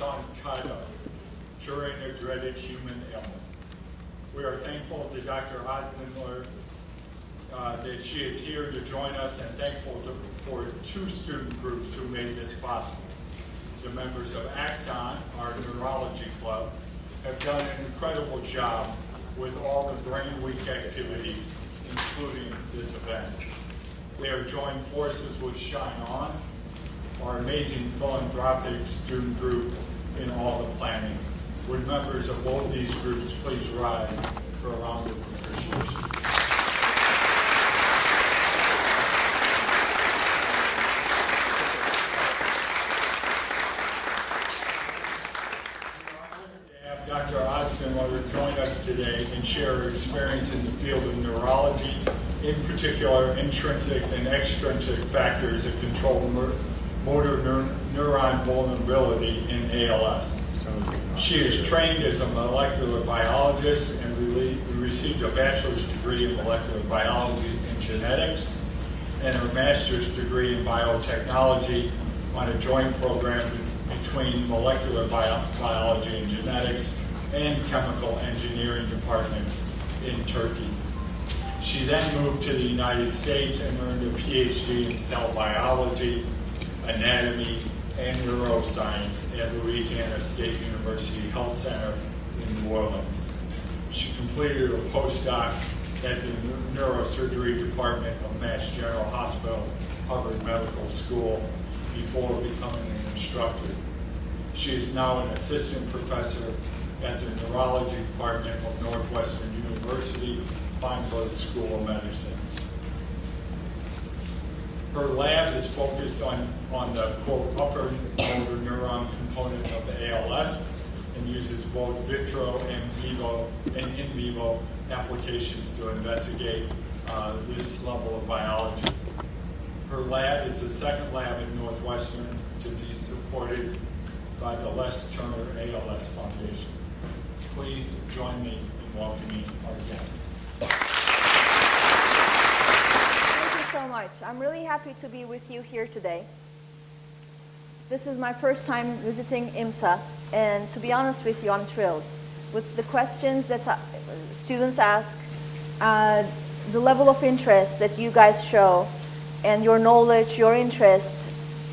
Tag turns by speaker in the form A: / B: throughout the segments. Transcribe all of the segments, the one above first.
A: son Kaido during a dreaded human ailment. We are thankful to Dr. Ozdinler that she is here to join us, and thankful for two student groups who made this possible. The members of Axon, our neurology club, have done an incredible job with all the Brain Week activities, including this event. They are joined forces with Shine On, our amazing philanthropic student group, in all the planning. Would members of both these groups please rise for a round of appreciation. Dr. Ozdinler join us today and share her experience in the field of neurology, in particular intrinsic and extrinsic factors that control motor neuron vulnerability in ALS. She is trained as a molecular biologist and received a bachelor's degree in molecular biology and genetics and her master's degree in biotechnology on a joint program between molecular biology and genetics and chemical engineering departments in Turkey. She then moved to the United States and earned a PhD in cell biology, anatomy, and neuroscience at Louisiana State University Health Center in New Orleans. She completed a postdoc at the neurosurgery department of Mass General Hospital, Harvard Medical School, before becoming an instructor. She is now an assistant professor at the neurology department of Northwestern University, Feinberg School of Medicine. Her lab is focused on the, quote, upper motor neuron component of the ALS and uses both vitro and in vivo applications to investigate this level of biology. Her lab is the second lab at Northwestern to be supported by the Les Turner ALS Foundation. Please join me in welcoming our guests.
B: So much. I'm really happy to be with you here today. This is my first time visiting IMSA, and to be honest with you, I'm thrilled with the questions that students ask, the level of interest that you guys show, and your knowledge, your interest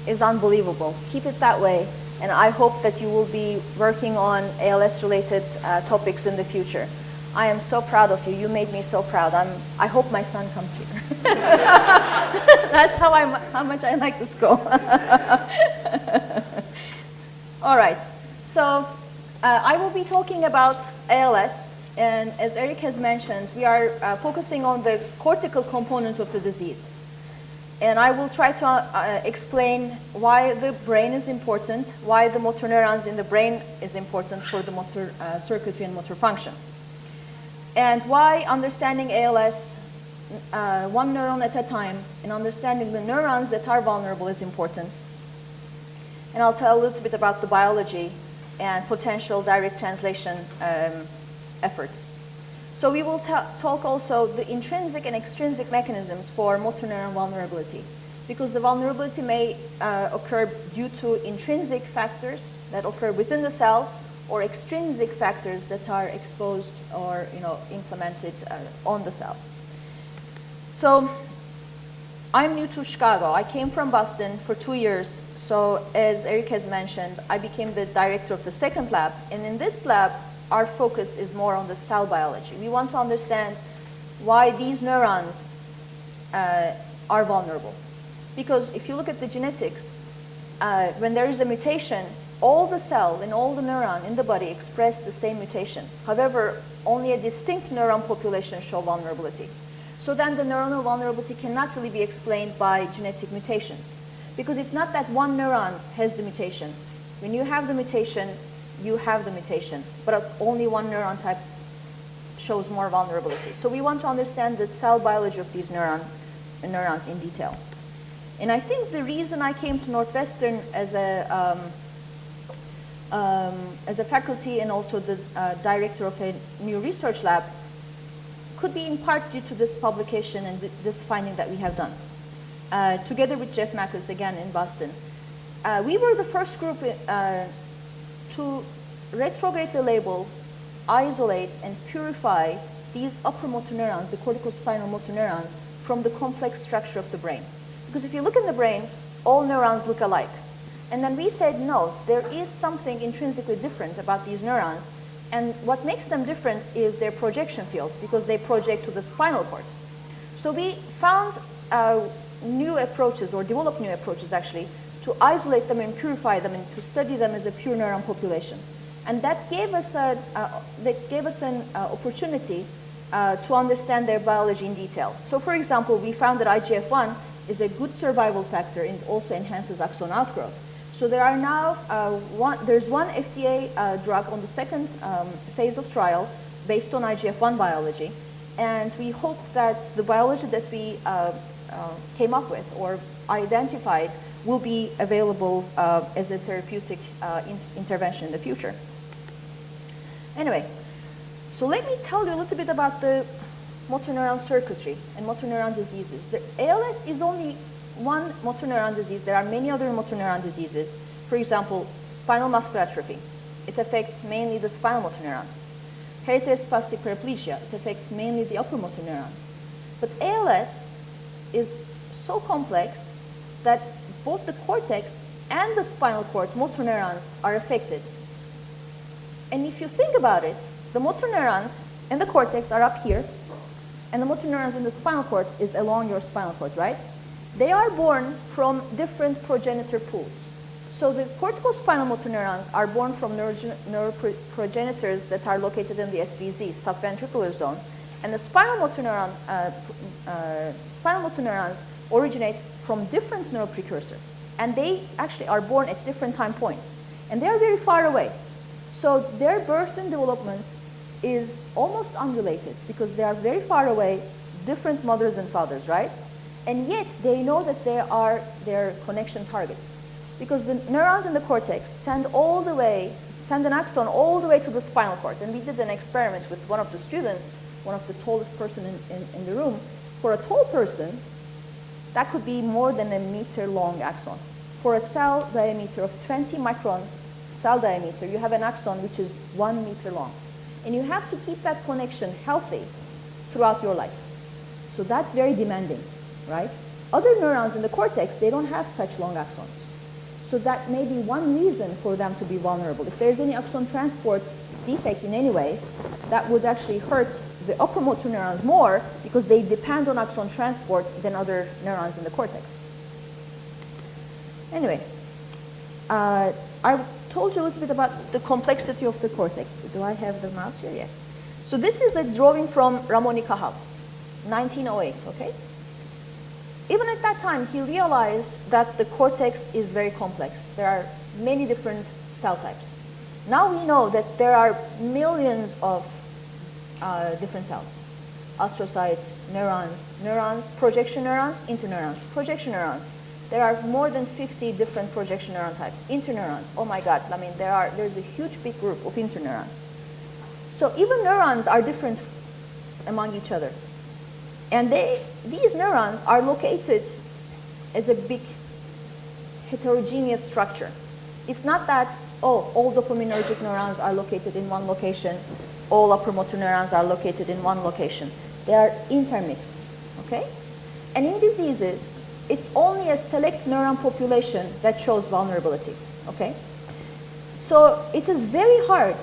B: is unbelievable. Keep it that way, and I hope that you will be working on ALS-related topics in the future. I am so proud of you. You made me so proud. I hope my son comes here. That's how much I like the school. All right. So I will be talking about ALS. And as Eric has mentioned, we are focusing on the cortical component of the disease. And I will try to explain why the brain is important, why the motor neurons in the brain is important for the motor circuitry and motor function. And why understanding ALS one neuron at a time and understanding the neurons that are vulnerable is important. And I'll tell a little bit about the biology and potential direct translation efforts. So we will talk also the intrinsic and extrinsic mechanisms for motor neuron vulnerability, because the vulnerability may occur due to intrinsic factors that occur within the cell, or extrinsic factors that are exposed or implemented on the cell. So I'm new to Chicago. I came from Boston for 2 years. So as Eric has mentioned, I became the director of the second lab. And in this lab, our focus is more on the cell biology. We want to understand why these neurons are vulnerable. Because if you look at the genetics, when there is a mutation, all the cell and all the neuron in the body express the same mutation. However, only a distinct neuron population show vulnerability. So then the neuronal vulnerability cannot really be explained by genetic mutations, because it's not that one neuron has the mutation. When you have the mutation, you have the mutation, but only one neuron type shows more vulnerability. So we want to understand the cell biology of these neurons in detail. And I think the reason I came to Northwestern as a faculty and also the director of a new research lab could be in part due to this publication and this finding that we have done. Together with Jeff Macus, again in Boston. We were the first group to retrogradely label, isolate, and purify these upper motor neurons, the corticospinal motor neurons, from the complex structure of the brain. Because if you look in the brain, all neurons look alike. And then we said, no, there is something intrinsically different about these neurons. And what makes them different is their projection field, because they project to the spinal cord. So we found new approaches, or developed new approaches actually, to isolate them and purify them and to study them as a pure neuron population. And that gave us an opportunity to understand their biology in detail. So for example, we found that IGF-1 is a good survival factor and also enhances axon outgrowth. So there are now, there's one FDA drug on the second phase of trial based on IGF-1 biology. And we hope that the biology that we came up with or identified will be available as a therapeutic intervention in the future. Anyway, so let me tell you a little bit about the motor neuron circuitry and motor neuron diseases. The ALS is only one motor neuron disease. There are many other motor neuron diseases. For example, spinal muscular atrophy. It affects mainly the spinal motor neurons. Hereditary spastic paraplegia. It affects mainly the upper motor neurons. But ALS is so complex that both the cortex and the spinal cord motor neurons are affected. And if you think about it, the motor neurons in the cortex are up here, and the motor neurons in the spinal cord is along your spinal cord, right? They are born from different progenitor pools. So the corticospinal motor neurons are born from neuroprogenitors that are located in the SVZ, subventricular zone, and the spinal motor neurons originate from different neural precursor, and they actually are born at different time points, and they are very far away. So their birth and development is almost unrelated because they are very far away, different mothers and fathers, right? And yet they know that they are their connection targets because the neurons in the cortex send an axon all the way to the spinal cord. And we did an experiment with one of the students, one of the tallest person in the room. For a tall person, that could be more than a meter long axon. For a cell diameter of 20 micron cell diameter, you have an axon which is 1 meter long. And you have to keep that connection healthy throughout your life. So that's very demanding, right? Other neurons in the cortex, they don't have such long axons. So that may be one reason for them to be vulnerable. If there's any axon transport defect in any way, that would actually hurt the upper motor neurons more because they depend on axon transport than other neurons in the cortex. Anyway, I told you a little bit about the complexity of the cortex. Do I have the mouse here? Yes. So this is a drawing from Ramon y Cajal, 1908, okay? Even at that time, he realized that the cortex is very complex. There are many different cell types. Now we know that there are millions of different cells. Astrocytes, neurons, projection neurons, interneurons, projection neurons. There are more than 50 different projection neuron types. Interneurons, oh my God, I mean, there's a huge big group of interneurons. So even neurons are different among each other. And these neurons are located as a big heterogeneous structure. It's not that, oh, all dopaminergic neurons are located in one location, all upper motor neurons are located in one location. They are intermixed, okay? And in diseases, it's only a select neuron population that shows vulnerability, okay? So it is very hard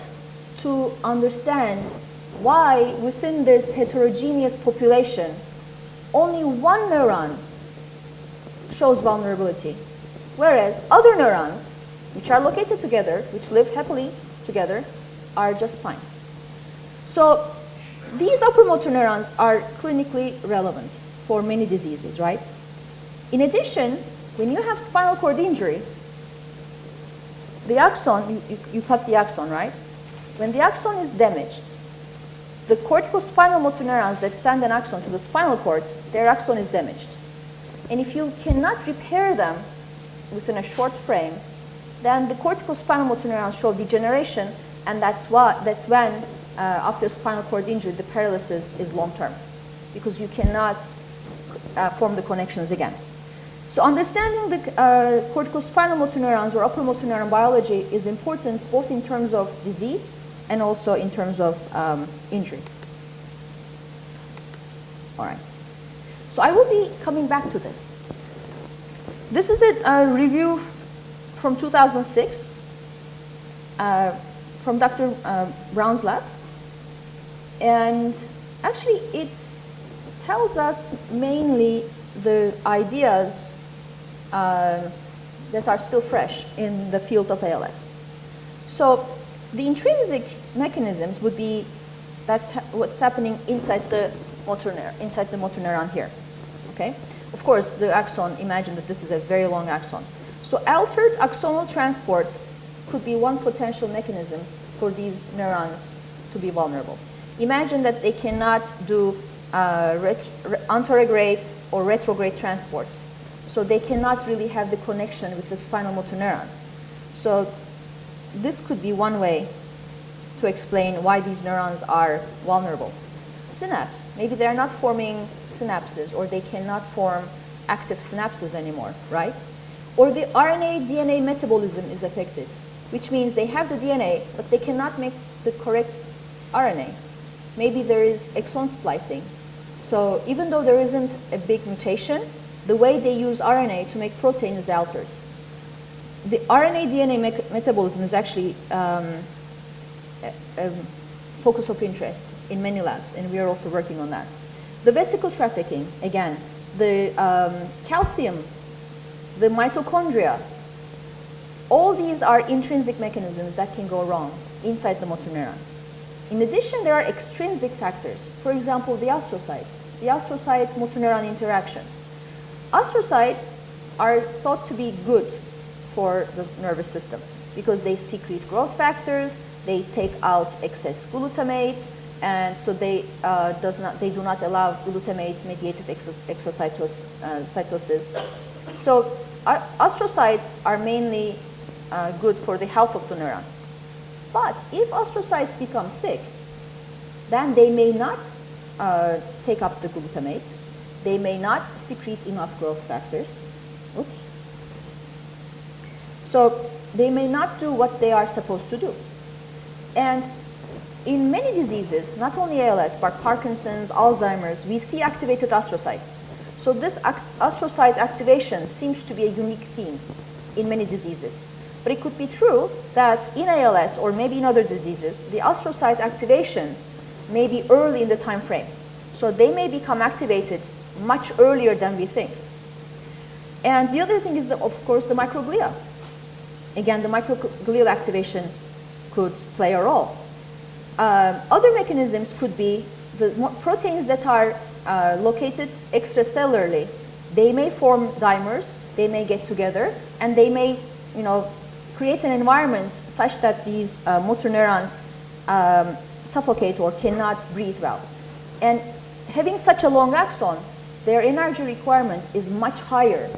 B: to understand why within this heterogeneous population, only one neuron shows vulnerability, whereas other neurons, which are located together, which live happily together, are just fine. So these upper motor neurons are clinically relevant for many diseases, right? In addition, when you have spinal cord injury, the axon, you cut the axon, right? When the axon is damaged, the corticospinal motor neurons that send an axon to the spinal cord, their axon is damaged. And if you cannot repair them within a short frame, then the corticospinal motor neurons show degeneration, and that's when, after spinal cord injury, the paralysis is long-term, because you cannot form the connections again. So understanding the corticospinal motor neurons or upper motor neuron biology is important both in terms of disease and also in terms of injury. All right. So I will be coming back to this. This is a review from 2006 from Dr. Brown's lab. And actually it tells us mainly the ideas that are still fresh in the field of ALS. So the intrinsic mechanisms would be, that's what's happening inside the motor neuron here, okay? Of course, the axon, imagine that this is a very long axon. So altered axonal transport could be one potential mechanism for these neurons to be vulnerable. Imagine that they cannot do anterograde or retrograde transport. So they cannot really have the connection with the spinal motor neurons. So this could be one way to explain why these neurons are vulnerable. Synapse, maybe they're not forming synapses or they cannot form active synapses anymore, right? Or the RNA-DNA metabolism is affected, which means they have the DNA, but they cannot make the correct RNA. Maybe there is exon splicing. So even though there isn't a big mutation, the way they use RNA to make protein is altered. The RNA-DNA metabolism is actually a focus of interest in many labs, and we are also working on that. The vesicle trafficking, again, the calcium, the mitochondria, all these are intrinsic mechanisms that can go wrong inside the motor neuron. In addition, there are extrinsic factors. For example, the astrocytes, the astrocyte-motor neuron interaction. Astrocytes are thought to be good for the nervous system because they secrete growth factors, they take out excess glutamate, and so they do not allow glutamate-mediated exocytosis. So astrocytes are mainly good for the health of the neuron. But if astrocytes become sick, then they may not take up the glutamate. They may not secrete enough growth factors. Oops. So they may not do what they are supposed to do. And in many diseases, not only ALS, but Parkinson's, Alzheimer's, we see activated astrocytes. So this astrocyte activation seems to be a unique theme in many diseases. But it could be true that in ALS or maybe in other diseases, the astrocyte activation may be early in the time frame. So they may become activated much earlier than we think. And the other thing is, of course, the microglia. Again, the microglial activation could play a role. Other mechanisms could be the proteins that are located extracellularly. They may form dimers, they may get together, and they may, create an environment such that these motor neurons suffocate or cannot breathe well. And having such a long axon, their energy requirement is much higher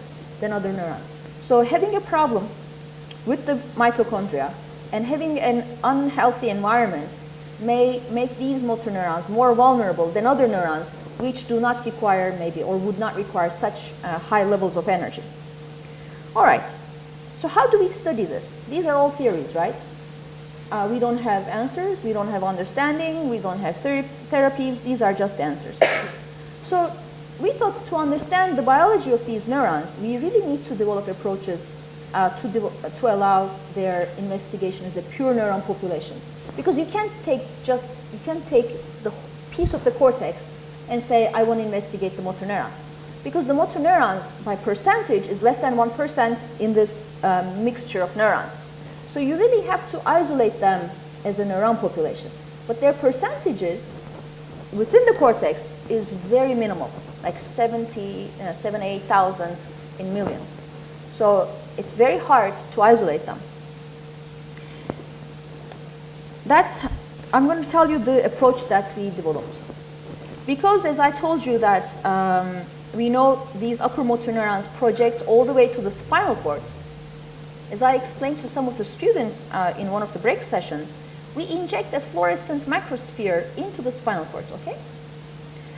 B: than other neurons. So having a problem with the mitochondria and having an unhealthy environment may make these motor neurons more vulnerable than other neurons which do not require maybe or would not require such high levels of energy. All right, so how do we study this? These are all theories, right? We don't have answers, we don't have understanding, we don't have therapies, these are just answers. So we thought to understand the biology of these neurons, we really need to develop approaches to allow their investigation as a pure neuron population. Because you can't take the piece of the cortex and say, I want to investigate the motor neuron. Because the motor neurons, by percentage, is less than 1% in this mixture of neurons. So you really have to isolate them as a neuron population. But their percentages within the cortex is very minimal, like 8,000 in millions. So it's very hard to isolate them. I'm going to tell you the approach that we developed. Because as I told you that we know these upper motor neurons project all the way to the spinal cord, as I explained to some of the students in one of the break sessions, we inject a fluorescent microsphere into the spinal cord, okay?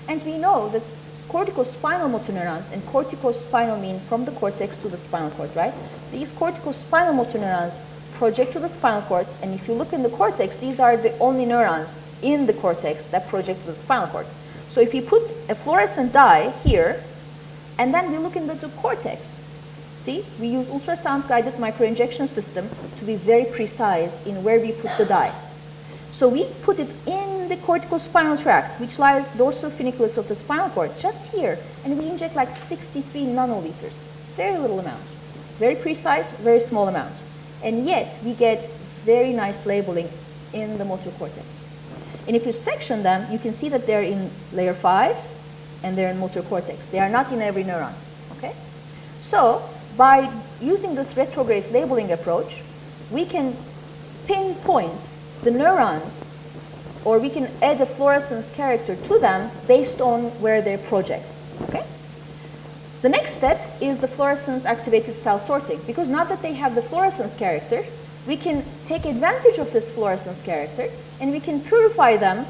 B: And we know that corticospinal motor neurons, and corticospinal mean from the cortex to the spinal cord, right? These corticospinal motor neurons project to the spinal cord, and if you look in the cortex, these are the only neurons in the cortex that project to the spinal cord. So if you put a fluorescent dye here, and then we look into the cortex, see, we use ultrasound-guided microinjection system to be very precise in where we put the dye. So we put it in the corticospinal tract, which lies dorsal funiculus of the spinal cord, just here, and we inject like 63 nanoliters, very little amount, very precise, very small amount, and yet we get very nice labeling in the motor cortex. And if you section them, you can see that they're in layer 5 and they're in motor cortex. They are not in every neuron, okay? So by using this retrograde labeling approach, we can pinpoint the neurons, or we can add a fluorescence character to them based on where they project, okay? The next step is the fluorescence activated cell sorting, because now that they have the fluorescence character, we can take advantage of this fluorescence character and we can purify them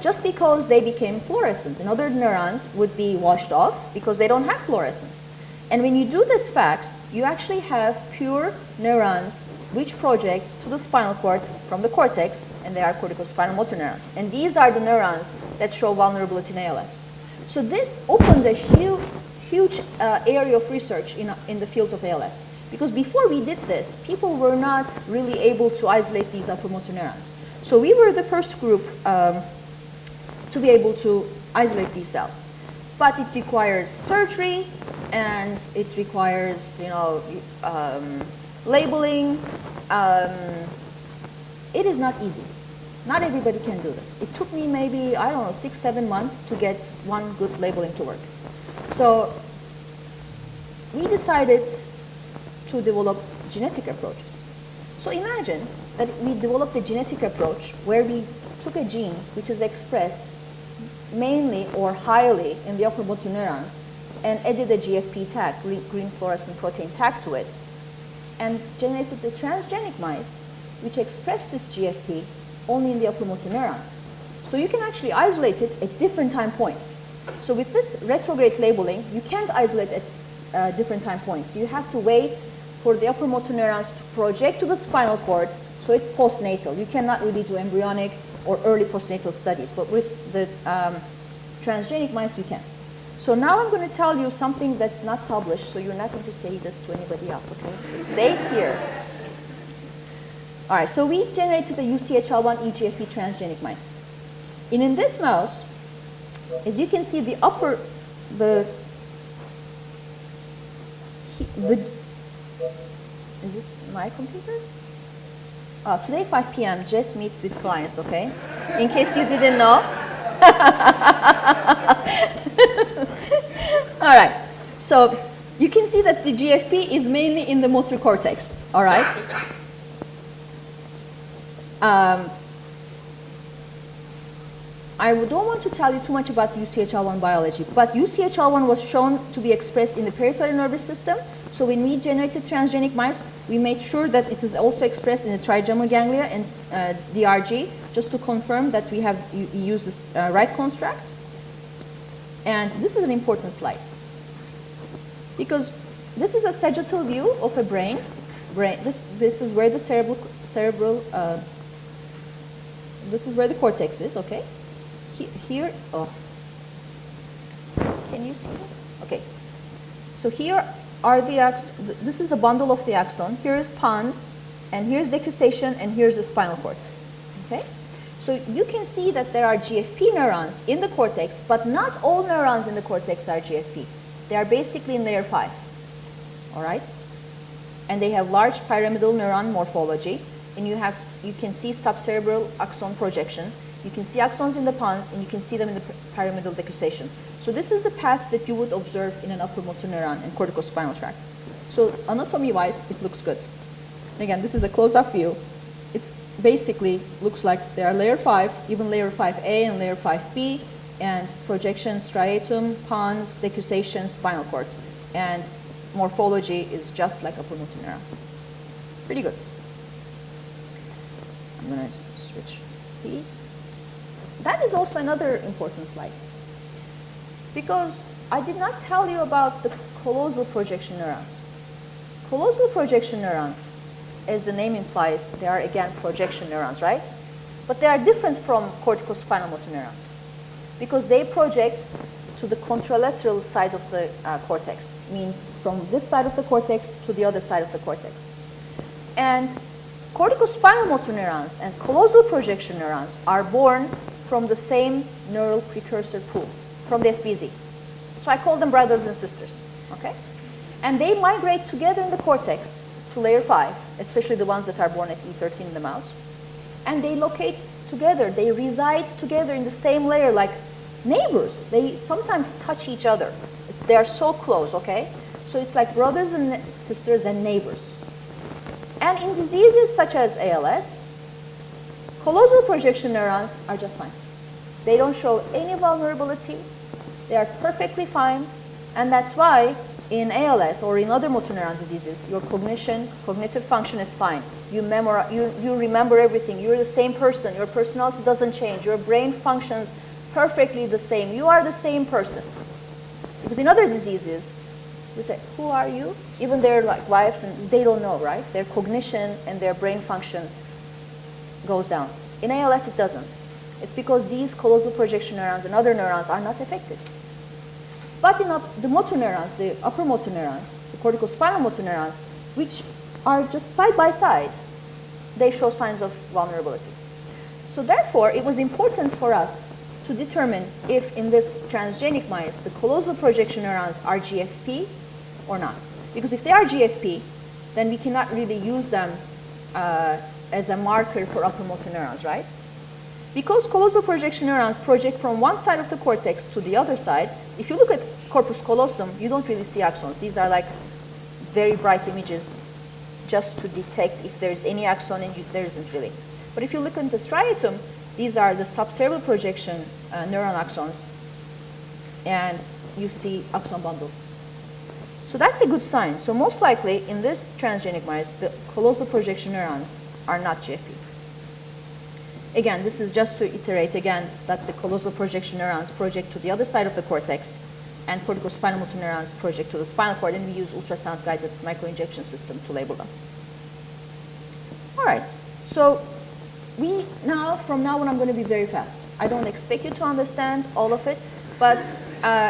B: just because they became fluorescent. And other neurons would be washed off because they don't have fluorescence. And when you do this FACS, you actually have pure neurons which project to the spinal cord from the cortex, and they are corticospinal motor neurons. And these are the neurons that show vulnerability in ALS. So this opened a huge area of research in the field of ALS. Because before we did this, people were not really able to isolate these upper motor neurons. So we were the first group to be able to isolate these cells. But it requires surgery, and it requires, labeling. It is not easy. Not everybody can do this. It took me maybe, 6-7 months to get one good labeling to work. So we decided to develop genetic approaches. So imagine that we developed a genetic approach where we took a gene which is expressed mainly or highly in the upper motor neurons and added a GFP tag, green fluorescent protein tag to it, and generated the transgenic mice which express this GFP only in the upper motor neurons. So you can actually isolate it at different time points. So with this retrograde labeling, you can't isolate at different time points. You have to wait for the upper motor neurons to project to the spinal cord, so it's postnatal. You cannot really do embryonic or early postnatal studies, but with the transgenic mice, you can. So now I'm going to tell you something that's not published, so you're not going to say this to anybody else, okay? It stays here. All right, so we generated the UCHL1 EGFP transgenic mice. And in this mouse, as you can see, the upper, is this my computer? Today 5 p.m. Jess meets with clients, okay? In case you didn't know. All right, so you can see that the GFP is mainly in the motor cortex, all right? I don't want to tell you too much about UCHL1 biology, but UCHL1 was shown to be expressed in the peripheral nervous system. So when we generated transgenic mice, we made sure that it is also expressed in the trigeminal ganglia and DRG, just to confirm that we used this right construct. And this is an important slide, because this is a sagittal view of a brain. This is where the cerebral this is where the cortex is, okay? Here, can you see it? Okay. So here are this is the bundle of the axon. Here is pons, and here's decussation, and here's the spinal cord, okay? So you can see that there are GFP neurons in the cortex, but not all neurons in the cortex are GFP. They are basically in layer 5, all right? And they have large pyramidal neuron morphology, and you can see subcerebral axon projection. You can see axons in the pons, and you can see them in the pyramidal decussation. So this is the path that you would observe in an upper motor neuron and corticospinal tract. So anatomy-wise, it looks good. Again, this is a close-up view. It basically looks like they are layer 5, even layer 5A and layer 5B, and projection, striatum, pons, decussation, spinal cord. And morphology is just like upper motor neurons. Pretty good. I'm going to switch these. That is also another important slide. Because I did not tell you about the callosal projection neurons. Callosal projection neurons, as the name implies, they are again projection neurons, right? But they are different from corticospinal motor neurons because they project to the contralateral side of the cortex, means from this side of the cortex to the other side of the cortex. And corticospinal motor neurons and callosal projection neurons are born from the same neural precursor pool, from the SVZ. So I call them brothers and sisters, okay? And they migrate together in the cortex to layer 5, especially the ones that are born at E13 in the mouse. And they locate together, they reside together in the same layer like neighbors. They sometimes touch each other. They are so close, okay? So it's like brothers and sisters and neighbors. And in diseases such as ALS, callosal projection neurons are just fine. They don't show any vulnerability. They are perfectly fine. And that's why in ALS or in other motor neuron diseases, your cognitive function is fine. You remember everything. You're the same person. Your personality doesn't change. Your brain functions perfectly the same. You are the same person. Because in other diseases, we say, who are you? Even their like wives, and they don't know, right? Their cognition and their brain function goes down. In ALS, it doesn't. It's because these callosal projection neurons and other neurons are not affected. But in the motor neurons, the upper motor neurons, the corticospinal motor neurons, which are just side by side, they show signs of vulnerability. So therefore, it was important for us to determine if in this transgenic mice, the callosal projection neurons are GFP or not. Because if they are GFP, then we cannot really use them as a marker for upper motor neurons, right? Because callosal projection neurons project from one side of the cortex to the other side, if you look at corpus callosum, you don't really see axons. These are like very bright images just to detect if there is any axon, and there isn't really. But if you look at the striatum, these are the subcerebral projection neuron axons, and you see axon bundles. So that's a good sign. So most likely in this transgenic mice, the callosal projection neurons are not GFP. Again, this is just to iterate again that the callosal projection neurons project to the other side of the cortex, and corticospinal motor neurons project to the spinal cord, and we use ultrasound-guided microinjection system to label them. All right, so from now on, I'm going to be very fast. I don't expect you to understand all of it, but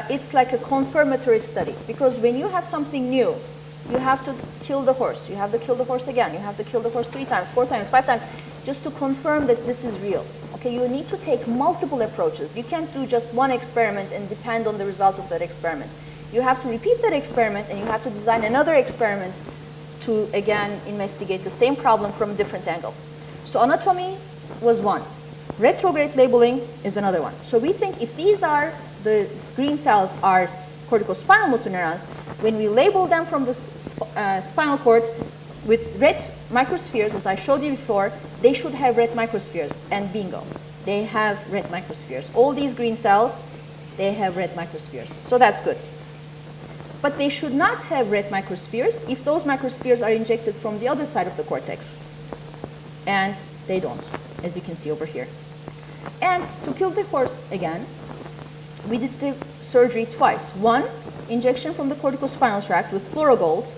B: it's like a confirmatory study, because when you have something new, you have to kill the horse. You have to kill the horse again. You have to kill the horse 3 times, 4 times, 5 times, just to confirm that this is real. Okay, you need to take multiple approaches. You can't do just one experiment and depend on the result of that experiment. You have to repeat that experiment, and you have to design another experiment to, again, investigate the same problem from a different angle. So anatomy was one. Retrograde labeling is another one. So we think if these are the green cells are corticospinal motor neurons, when we label them from the spinal cord with red microspheres, as I showed you before, they should have red microspheres, and bingo, they have red microspheres. All these green cells, they have red microspheres. So that's good. But they should not have red microspheres if those microspheres are injected from the other side of the cortex. And they don't, as you can see over here. And to kill the horse again, we did the surgery twice. One injection from the corticospinal tract with fluorogold,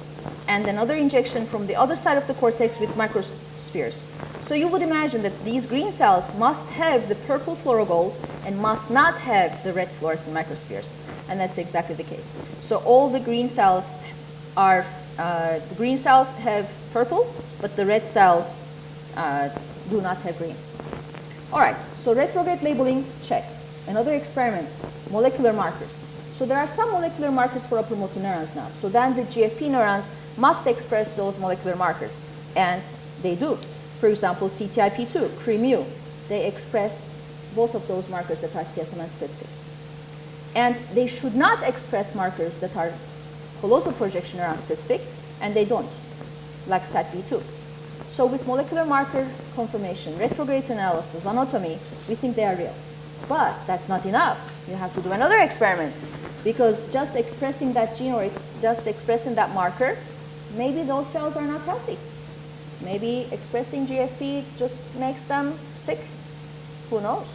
B: and another injection from the other side of the cortex with microspheres. So you would imagine that these green cells must have the purple fluorogold and must not have the red fluorescent microspheres. And that's exactly the case. So all the green cells have purple, but the red cells do not have green. All right, so retrograde labeling, check. Another experiment, molecular markers. So there are some molecular markers for upper motor neurons now. So then the GFP neurons must express those molecular markers, and they do. For example, CTIP2, CRE-MU, they express both of those markers that are CSMN specific. And they should not express markers that are callosal projection neuron specific, and they don't, like SATB2. So with molecular marker confirmation, retrograde analysis, anatomy, we think they are real. But that's not enough. You have to do another experiment, because just expressing that gene or just expressing that marker, maybe those cells are not healthy. Maybe expressing GFP just makes them sick. Who knows?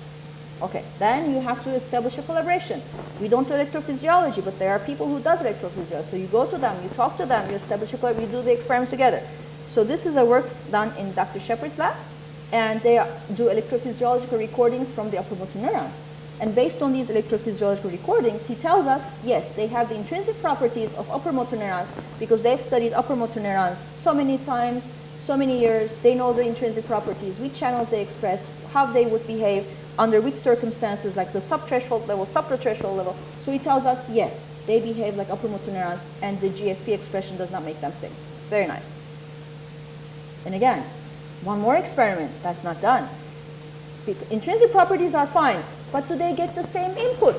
B: Okay, then you have to establish a collaboration. We don't do electrophysiology, but there are people who does electrophysiology. So you go to them, you talk to them, you establish a collaboration, you do the experiment together. So this is a work done in Dr. Shepard's lab, and they do electrophysiological recordings from the upper motor neurons. And based on these electrophysiological recordings, he tells us, yes, they have the intrinsic properties of upper motor neurons because they've studied upper motor neurons so many times, so many years. They know the intrinsic properties, which channels they express, how they would behave, under which circumstances, like the subthreshold level, suprathreshold level. So he tells us, yes, they behave like upper motor neurons, and the GFP expression does not make them sick. Very nice. And again, one more experiment that's not done. Intrinsic properties are fine, but do they get the same input?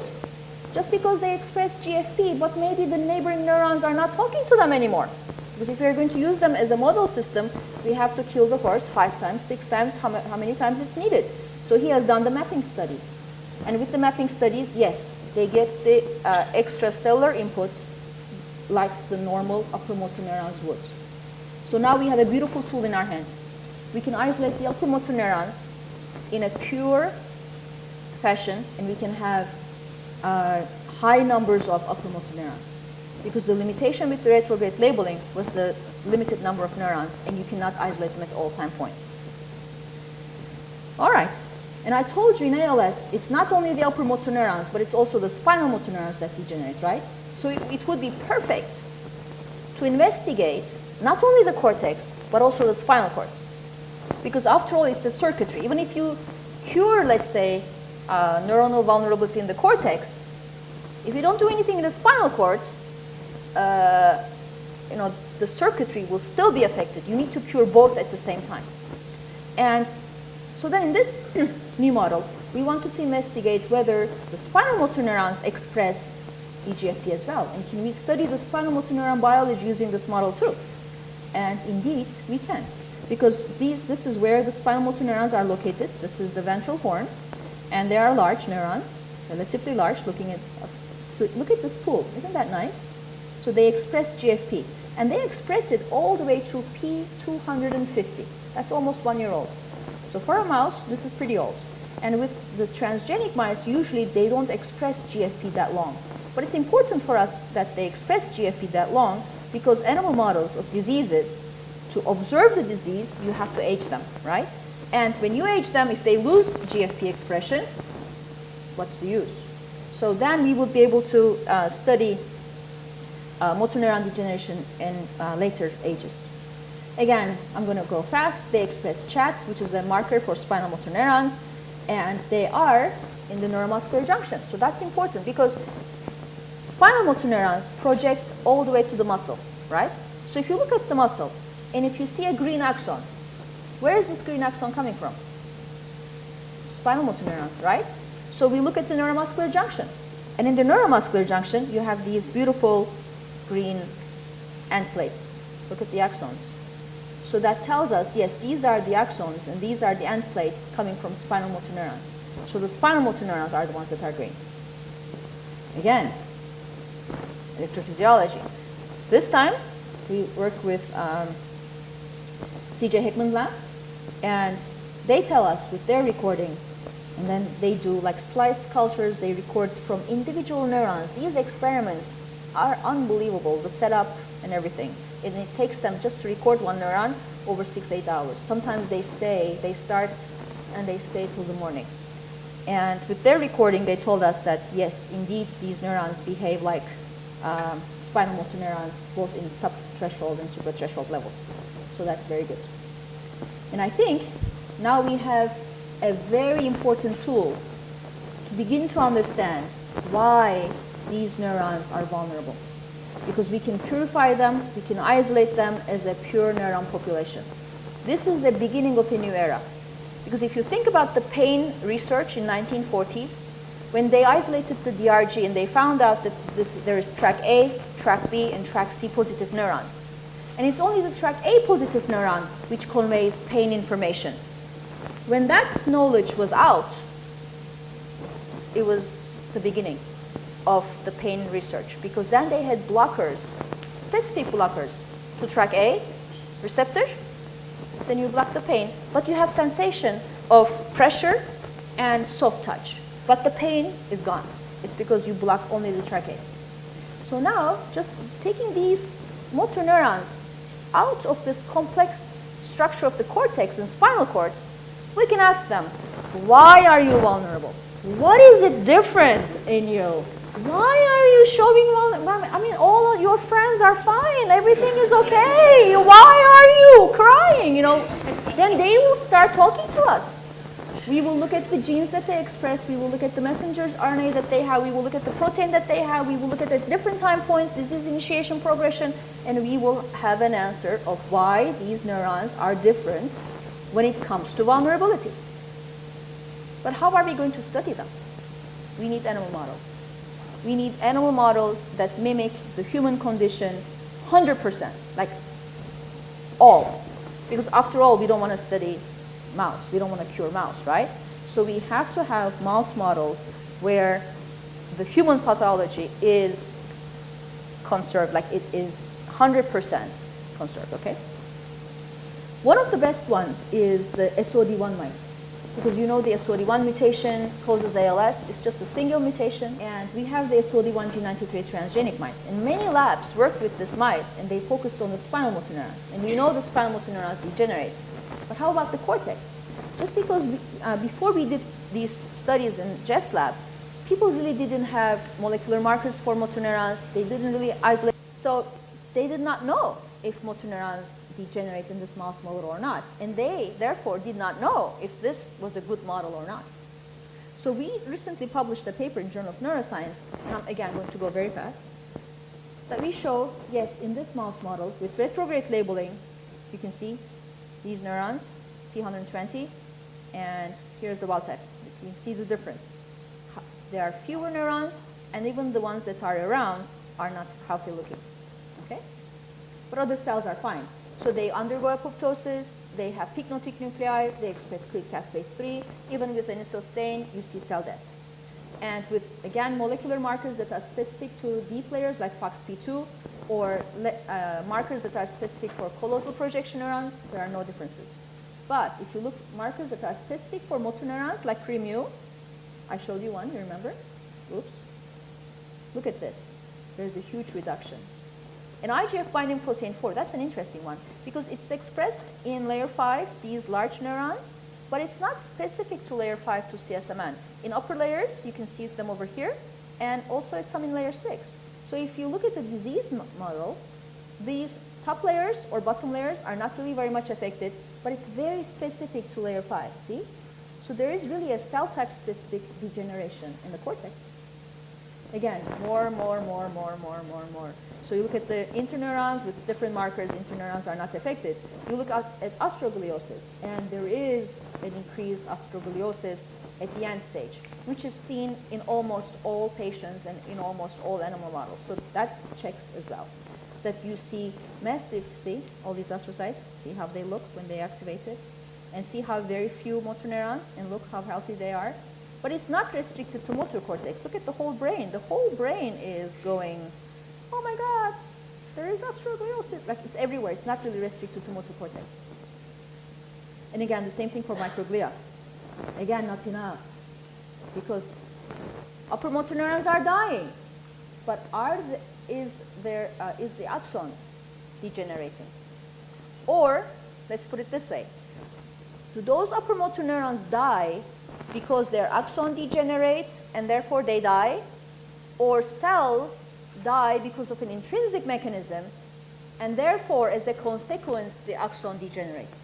B: Just because they express GFP, but maybe the neighboring neurons are not talking to them anymore. Because if we're going to use them as a model system, we have to kill the horse 5 times, 6 times, how many times it's needed. So he has done the mapping studies. And with the mapping studies, yes, they get the extracellular input like the normal upper motor neurons would. So now we have a beautiful tool in our hands. We can isolate the upper motor neurons in a pure fashion, and we can have high numbers of upper motor neurons. Because the limitation with the retrograde labeling was the limited number of neurons, and you cannot isolate them at all time points. All right, and I told you in ALS, it's not only the upper motor neurons, but it's also the spinal motor neurons that degenerate, right? So it would be perfect to investigate not only the cortex, but also the spinal cord. Because after all, it's a circuitry. Even if you cure, let's say, neuronal vulnerability in the cortex, if you don't do anything in the spinal cord, the circuitry will still be affected. You need to cure both at the same time. And so then in this new model, we wanted to investigate whether the spinal motor neurons express EGFP as well. And can we study the spinal motor neuron biology using this model too? And indeed, we can. Because this is where the spinal motor neurons are located. This is the ventral horn. And they are large neurons, relatively large, so look at this pool. Isn't that nice? So they express GFP. And they express it all the way to P250. That's almost 1 year old. So for a mouse, this is pretty old. And with the transgenic mice, usually they don't express GFP that long. But it's important for us that they express GFP that long because animal models of diseases, to observe the disease, you have to age them, right? And when you age them, if they lose GFP expression, what's the use? So then we would be able to study motor neuron degeneration in later ages. Again, I'm going to go fast. They express CHAT, which is a marker for spinal motor neurons, and they are in the neuromuscular junction. So that's important because spinal motor neurons project all the way to the muscle, right? So if you look at the muscle, and if you see a green axon, where is this green axon coming from? Spinal motor neurons, right? So we look at the neuromuscular junction. And in the neuromuscular junction, you have these beautiful green end plates. Look at the axons. So that tells us, yes, these are the axons, and these are the end plates coming from spinal motor neurons. So the spinal motor neurons are the ones that are green. Again, electrophysiology. This time, we work with C.J. Hickman's lab, and they tell us with their recording, and then they do like slice cultures, they record from individual neurons. These experiments are unbelievable, the setup and everything. And it takes them just to record one neuron over 6-8 hours. Sometimes they start and they stay till the morning. And with their recording, they told us that yes, indeed, these neurons behave like spinal motor neurons, both in subthreshold and suprathreshold levels. So that's very good. And I think now we have a very important tool to begin to understand why these neurons are vulnerable. Because we can purify them, we can isolate them as a pure neuron population. This is the beginning of a new era. Because if you think about the pain research in 1940s, when they isolated the DRG and they found out that there is tract A, tract B, and tract C positive neurons. And it's only the tract A positive neuron which conveys pain information. When that knowledge was out, it was the beginning of the pain research, because then they had blockers, specific blockers to tract A receptor, then you block the pain, but you have sensation of pressure and soft touch. but the pain is gone. It's because you block only the trachea. So now, just taking these motor neurons out of this complex structure of the cortex and spinal cord, we can ask them, why are you vulnerable? What is it different in you? Why are you showing vulnerability? I mean, all your friends are fine. Everything is okay. Why are you crying? You know, then they will start talking to us. We will look at the genes that they express. We will look at the messenger's RNA that they have. We will look at the protein that they have. We will look at the different time points, disease initiation, progression, and we will have an answer of why these neurons are different when it comes to vulnerability. But how are we going to study them? We need animal models. We need animal models that mimic the human condition 100%, like all. Because after all, we don't want to study mouse. We don't want to cure mouse, right? So we have to have mouse models where the human pathology is conserved, like it is 100% conserved, okay? One of the best ones is the SOD1 mice. Because you know the SOD1 mutation causes ALS. It's just a single mutation. And we have the SOD1 G93 transgenic mice. And many labs worked with these mice, and they focused on the spinal motor neurons. And you know the spinal motor neurons degenerate. But how about the cortex? Just because before we did these studies in Jeff's lab, people really didn't have molecular markers for motor neurons. They didn't really isolate. So they did not know if motor neurons degenerate in this mouse model or not. And they, therefore, did not know if this was a good model or not. So we recently published a paper in Journal of Neuroscience, and I'm again going to go very fast, that we show, yes, in this mouse model with retrograde labeling, you can see these neurons, P120, and here's the wild type. You can see the difference. There are fewer neurons, and even the ones that are around are not healthy looking, okay? But other cells are fine. So they undergo apoptosis, they have pycnotic nuclei, they express click caspase 3. Even with anisole stain, you see cell death. And with, again, molecular markers that are specific to deep layers like FOXP2, or markers that are specific for callosal projection neurons, there are no differences. But if you look at markers that are specific for motor neurons, like CREMU, I showed you one, you remember? Oops. Look at this. There's a huge reduction. And IGF binding protein 4, that's an interesting one, because it's expressed in layer 5, these large neurons, but it's not specific to layer 5 to CSMN. In upper layers, you can see them over here, and also it's some in layer 6. So if you look at the disease model, these top layers or bottom layers are not really very much affected, but it's very specific to layer 5, see? So there is really a cell type specific degeneration in the cortex. Again, more. So you look at the interneurons with different markers, interneurons are not affected. You look at astrogliosis, and there is an increased astrogliosis at the end stage, which is seen in almost all patients and in almost all animal models. So that checks as well. That you see massive, see, all these astrocytes, see how they look when they activated, and see how very few motor neurons, and look how healthy they are. But it's not restricted to motor cortex. Look at the whole brain. The whole brain is going, oh my God, there is astrogliosis. Like it's everywhere. It's not really restricted to motor cortex. And again, the same thing for microglia. Again, not enough. Because upper motor neurons are dying. But is the axon degenerating? Or, let's put it this way. Do those upper motor neurons die because their axon degenerates and therefore they die? Or cells die because of an intrinsic mechanism and therefore as a consequence the axon degenerates?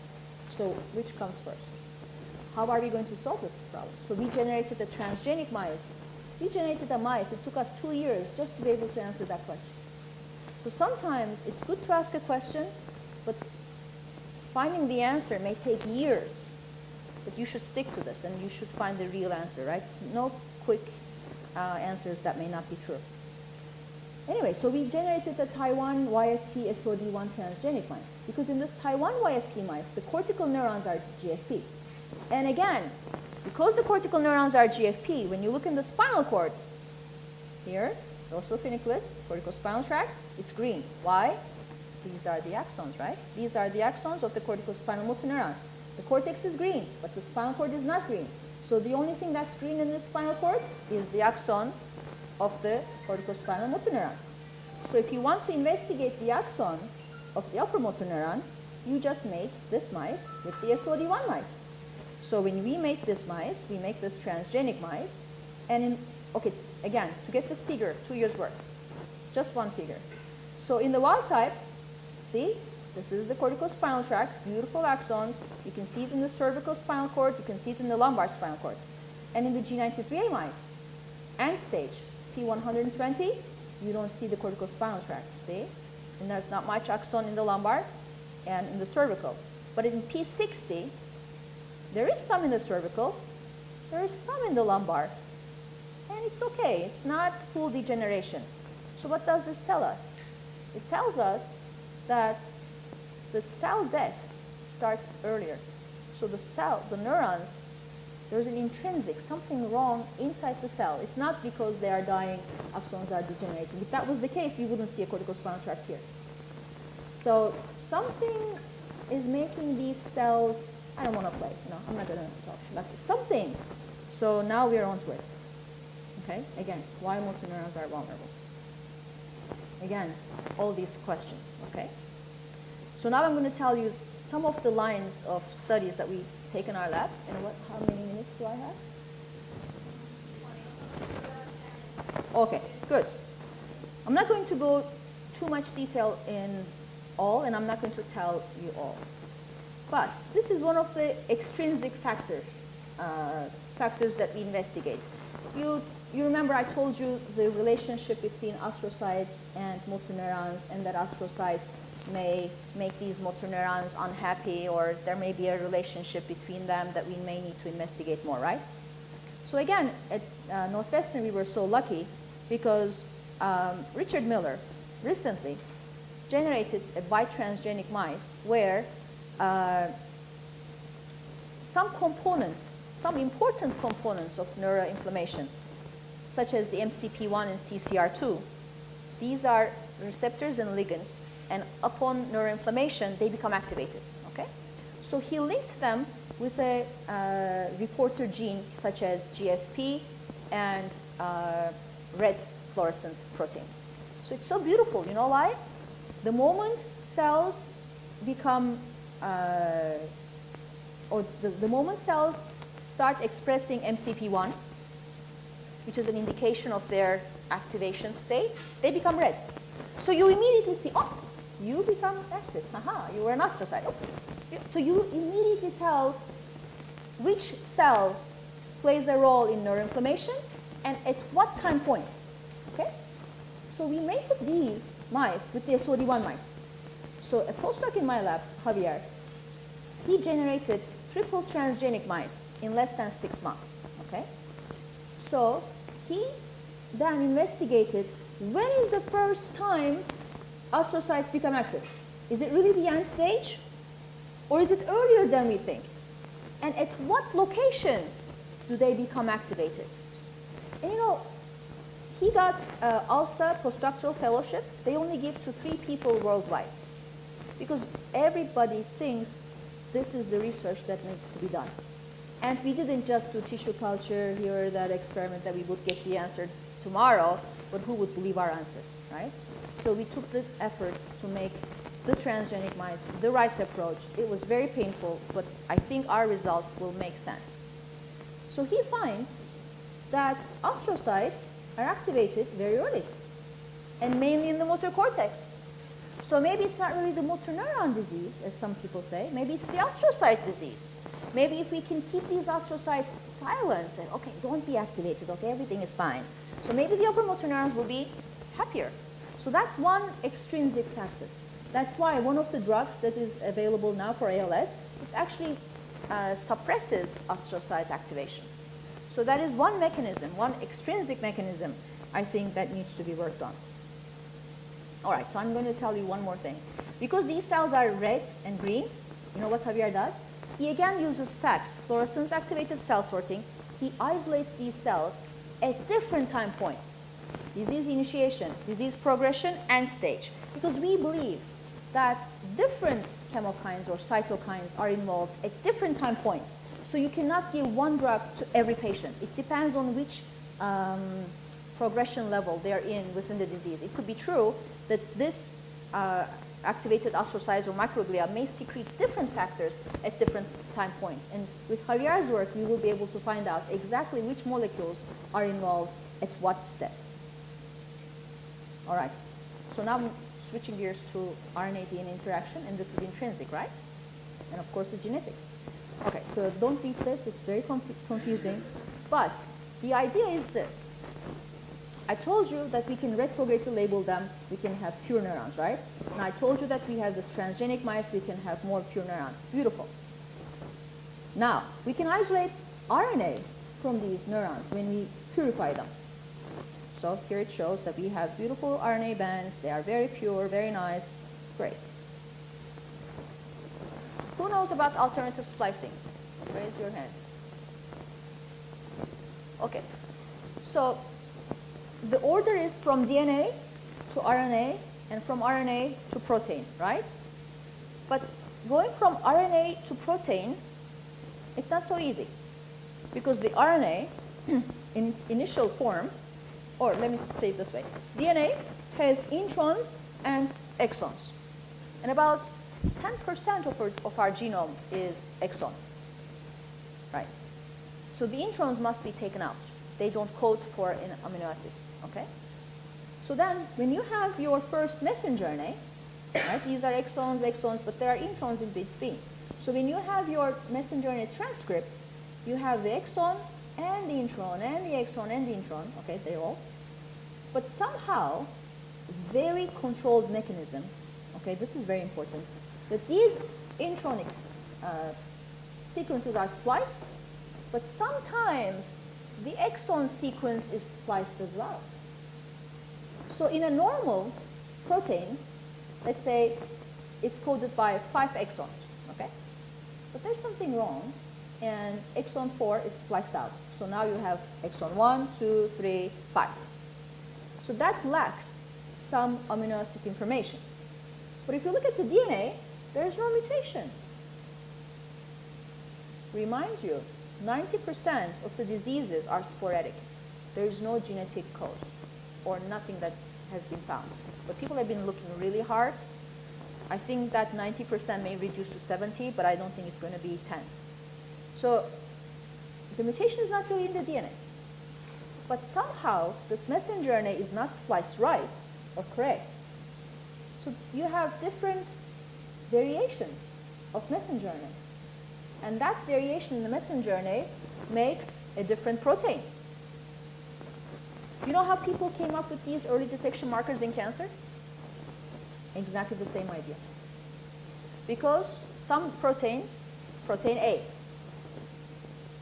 B: So which comes first? How are we going to solve this problem? So we generated a transgenic mice. We generated a mice. It took us 2 years just to be able to answer that question. So sometimes it's good to ask a question, but finding the answer may take years. But you should stick to this and you should find the real answer, right? No quick answers that may not be true. Anyway, so we generated the Taiwan YFP SOD1 transgenic mice. Because in this Taiwan YFP mice, the cortical neurons are GFP. And again, because the cortical neurons are GFP, when you look in the spinal cord, here, dorsal funiculus, corticospinal tract, it's green. Why? These are the axons, right? These are the axons of the corticospinal motor neurons. The cortex is green, but the spinal cord is not green. So the only thing that's green in the spinal cord is the axon of the corticospinal motor neuron. So if you want to investigate the axon of the upper motor neuron, you just mate this mice with the SOD1 mice. So when we make this mice, we make this transgenic mice, and okay, again, to get this figure, 2 years work, just one figure. So in the wild type, see, this is the corticospinal tract, beautiful axons. You can see it in the cervical spinal cord, you can see it in the lumbar spinal cord. And in the G93A mice, end stage, P120, you don't see the corticospinal tract, see? And there's not much axon in the lumbar and in the cervical. But in P60, there is some in the cervical, there is some in the lumbar, and it's okay, it's not full degeneration. So what does this tell us? It tells us that the cell death starts earlier. So the neurons, there's an intrinsic, something wrong inside the cell. It's not because they are dying, axons are degenerating. If that was the case, we wouldn't see a corticospinal tract here. So something is making these cells, I don't want to play, I'm not going to talk about this. Something. So now we are on to it. Okay, again, why motor neurons are vulnerable. Again, all these questions, okay? So now I'm going to tell you some of the lines of studies that we take in our lab. And how many minutes do I have? Okay, good. I'm not going to go too much detail in all, and I'm not going to tell you all. But this is one of the extrinsic factors that we investigate. You remember I told you the relationship between astrocytes and motor neurons, and that astrocytes may make these motor neurons unhappy, or there may be a relationship between them that we may need to investigate more, right? So again, at Northwestern, we were so lucky because Richard Miller recently generated a bitransgenic mice where some important components of neuroinflammation, such as the MCP1 and CCR2, these are receptors and ligands, and upon neuroinflammation, they become activated, okay? So he linked them with a reporter gene such as GFP and red fluorescent protein. So it's so beautiful, you know why? The moment cells become, the moment cells start expressing MCP1, which is an indication of their activation state, they become red. So you immediately see, oh, you become active. Haha, you were an astrocyte. Okay. So you immediately tell which cell plays a role in neuroinflammation and at what time point. Okay? So we mated these mice with the SOD1 mice. So a postdoc in my lab, Javier, he generated triple transgenic mice in less than 6 months. Okay? So he then investigated when is the first time astrocytes become active. Is it really the end stage? Or is it earlier than we think? And at what location do they become activated? And you know, he got IMSA postdoctoral fellowship. They only give to 3 people worldwide because everybody thinks this is the research that needs to be done. And we didn't just do tissue culture here, that experiment that we would get the answer tomorrow, but who would believe our answer, right? So we took the effort to make the transgenic mice the right approach. It was very painful, but I think our results will make sense. So he finds that astrocytes are activated very early, and mainly in the motor cortex. So maybe it's not really the motor neuron disease, as some people say. Maybe it's the astrocyte disease. Maybe if we can keep these astrocytes silent and, okay, don't be activated, okay, everything is fine. So maybe the upper motor neurons will be happier. So that's one extrinsic factor. That's why one of the drugs that is available now for ALS, it actually suppresses astrocyte activation. So that is one mechanism, one extrinsic mechanism, I think, that needs to be worked on. All right, so I'm going to tell you one more thing. Because these cells are red and green, you know what Javier does? He again uses FACS, fluorescence-activated cell sorting. He isolates these cells at different time points. Disease initiation, disease progression, and stage. Because we believe that different chemokines or cytokines are involved at different time points. So you cannot give one drug to every patient. It depends on which progression level they are in within the disease. It could be true that this activated astrocytes or microglia may secrete different factors at different time points. And with Javier's work, we will be able to find out exactly which molecules are involved at what step. All right, so now I'm switching gears to RNA-DNA interaction, and this is intrinsic, right? And of course the genetics. Okay, so don't read this, it's very confusing. But the idea is this. I told you that we can retrogradely label them, we can have pure neurons, right? And I told you that we have this transgenic mice, we can have more pure neurons. Beautiful. Now, we can isolate RNA from these neurons when we purify them. So here it shows that we have beautiful RNA bands, they are very pure, very nice, great. Who knows about alternative splicing? Raise your hand. Okay, so the order is from DNA to RNA and from RNA to protein, right? But going from RNA to protein, it's not so easy because the RNA in its initial form, or let me say it this way, DNA has introns and exons. And about 10% of our genome is exon, right? So the introns must be taken out. They don't code for an amino acids, okay? So then when you have your first messenger RNA, right, these are exons, but there are introns in between. So when you have your messenger RNA transcript, you have the exon and the intron and the exon and the intron, okay, they're all. But somehow, very controlled mechanism, okay, this is very important, that these intronic sequences are spliced, but sometimes the exon sequence is spliced as well. So in a normal protein, let's say it's coded by 5 exons, okay? But there's something wrong, and exon 4 is spliced out. So now you have exon 1, 2, 3, 5. So that lacks some amino acid information. But if you look at the DNA, there's no mutation. Remind you, 90% of the diseases are sporadic. There is no genetic cause or nothing that has been found. But people have been looking really hard. I think that 90% may reduce to 70, but I don't think it's going to be 10. So the mutation is not really in the DNA. But somehow this messenger RNA is not spliced right or correct. So you have different variations of messenger RNA. And that variation in the messenger RNA makes a different protein. You know how people came up with these early detection markers in cancer? Exactly the same idea. Because some proteins, protein A,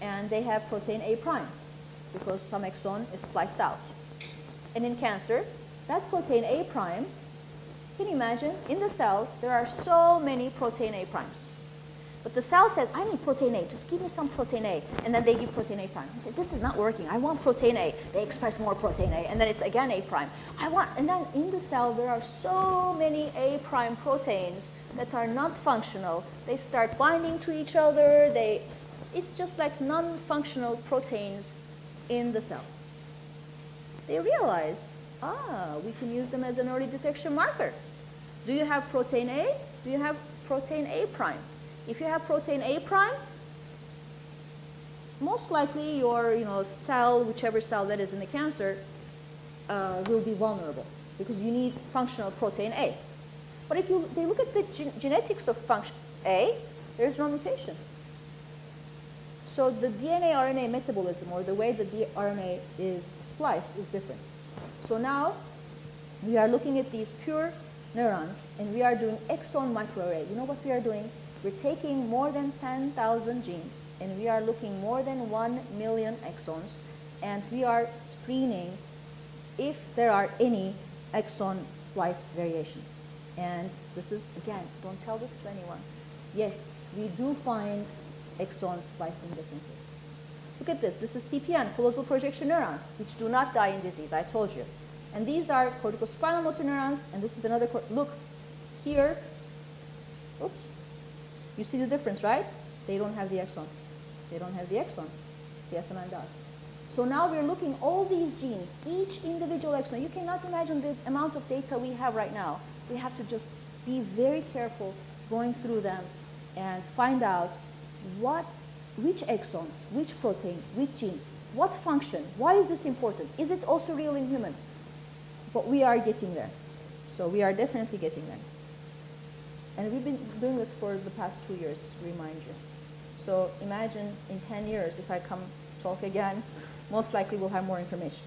B: and they have protein A prime, because some exon is spliced out. And in cancer, that protein A prime, can you imagine, in the cell, there are so many protein A primes. But the cell says, I need protein A, just give me some protein A. And then they give protein A prime. And say, this is not working, I want protein A. They express more protein A, and then it's again A prime. And then in the cell, there are so many A prime proteins that are not functional. They start binding to each other. It's just like non-functional proteins in the cell. They realized, we can use them as an early detection marker. Do you have protein A? Do you have protein A prime? If you have protein A prime, most likely your cell, whichever cell that is in the cancer, will be vulnerable because you need functional protein A. But if they look at the genetics of function A, there's no mutation. So the DNA RNA metabolism, or the way the RNA is spliced, is different. So now we are looking at these pure neurons and we are doing exon microarray. You know what we are doing? We're taking more than 10,000 genes and we are looking more than 1 million exons, and we are screening if there are any exon splice variations. And this is, again, don't tell this to anyone. Yes, we do find exon splicing differences. Look at this. This is CPN, callosal projection neurons, which do not die in disease, I told you. And these are corticospinal motor neurons, and this is another, look, here, oops, You see the difference, right? They don't have the exon. They don't have the exon. CSMN does. So now we're looking all these genes, each individual exon. You cannot imagine the amount of data we have right now. We have to just be very careful going through them and find out which exon, which protein, which gene, what function, why is this important? Is it also real in human? But we are getting there. So we are definitely getting there. And we've been doing this for the past 2 years, remind you. So imagine in 10 years, if I come talk again, most likely we'll have more information.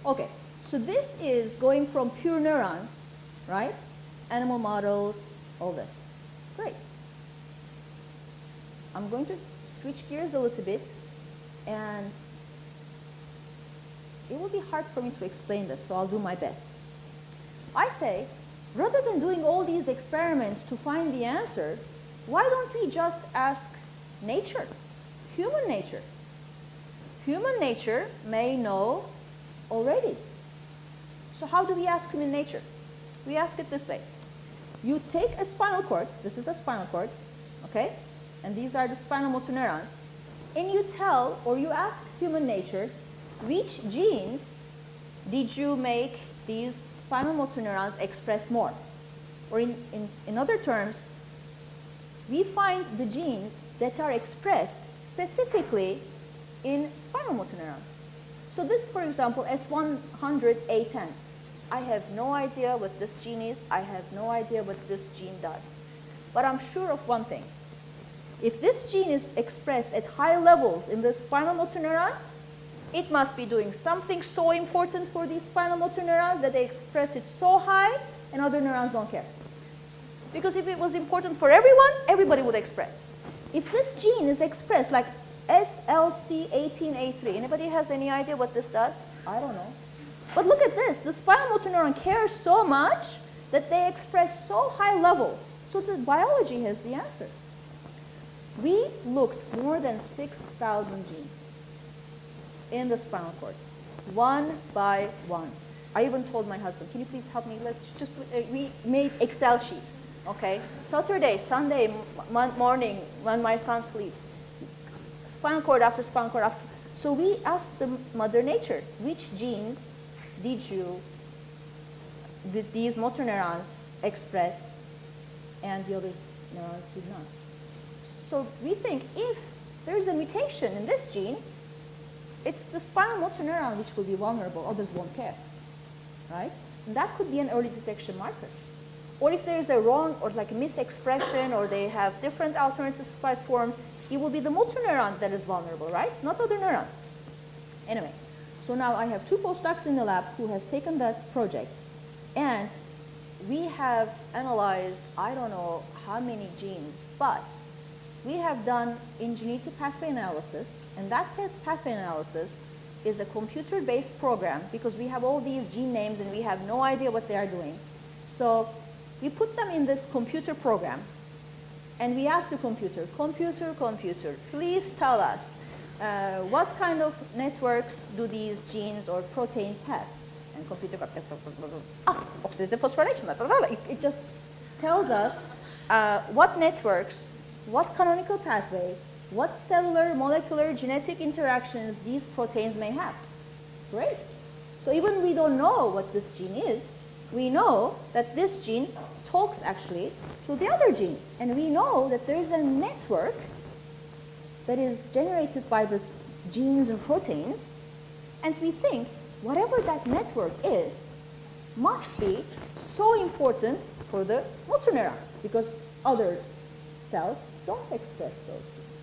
B: Okay, so this is going from pure neurons, right? Animal models, all this. Great. I'm going to switch gears a little bit, and it will be hard for me to explain this, so I'll do my best. I say, rather than doing all these experiments to find the answer, why don't we just ask nature, human nature? Human nature may know already. So how do we ask human nature? We ask it this way. You take a spinal cord, this is a spinal cord, okay? And these are the spinal motor neurons. And you tell, or you ask human nature, which genes did you make these spinal motor neurons express more? Or in other terms, we find the genes that are expressed specifically in spinal motor neurons. So this, for example, S100A10. I have no idea what this gene is. I have no idea what this gene does. But I'm sure of one thing. If this gene is expressed at high levels in the spinal motor neuron, it must be doing something so important for these spinal motor neurons that they express it so high and other neurons don't care. Because if it was important for everyone, everybody would express. If this gene is expressed like SLC18A3, anybody has any idea what this does? I don't know. But look at this. The spinal motor neuron cares so much that they express so high levels. So the biology has the answer. We looked more than 6,000 genes in the spinal cord, one by one. I even told my husband, can you please help me? We made Excel sheets, okay? Saturday, Sunday morning when my son sleeps, spinal cord after spinal cord after. So we asked the Mother Nature, which genes did these motor neurons express and the other neurons did not? So we think if there's a mutation in this gene, it's the spinal motor neuron which will be vulnerable, others won't care, right? And that could be an early detection marker. Or if there's a wrong or like a misexpression or they have different alternative splice forms, it will be the motor neuron that is vulnerable, right? Not other neurons. Anyway, so now I have 2 postdocs in the lab who has taken that project, and we have analyzed, I don't know how many genes, but we have done ingenuity pathway analysis, and that pathway analysis is a computer-based program because we have all these gene names and we have no idea what they are doing. So we put them in this computer program, and we asked the computer, please tell us what kind of networks do these genes or proteins have? And computer got, oxidative phosphorylation, it just tells us what networks, what canonical pathways, what cellular, molecular, genetic interactions these proteins may have. Great. So even we don't know what this gene is, we know that this gene talks actually to the other gene. And we know that there's a network that is generated by these genes and proteins. And we think whatever that network is must be so important for the motor neuron because other cells don't express those genes.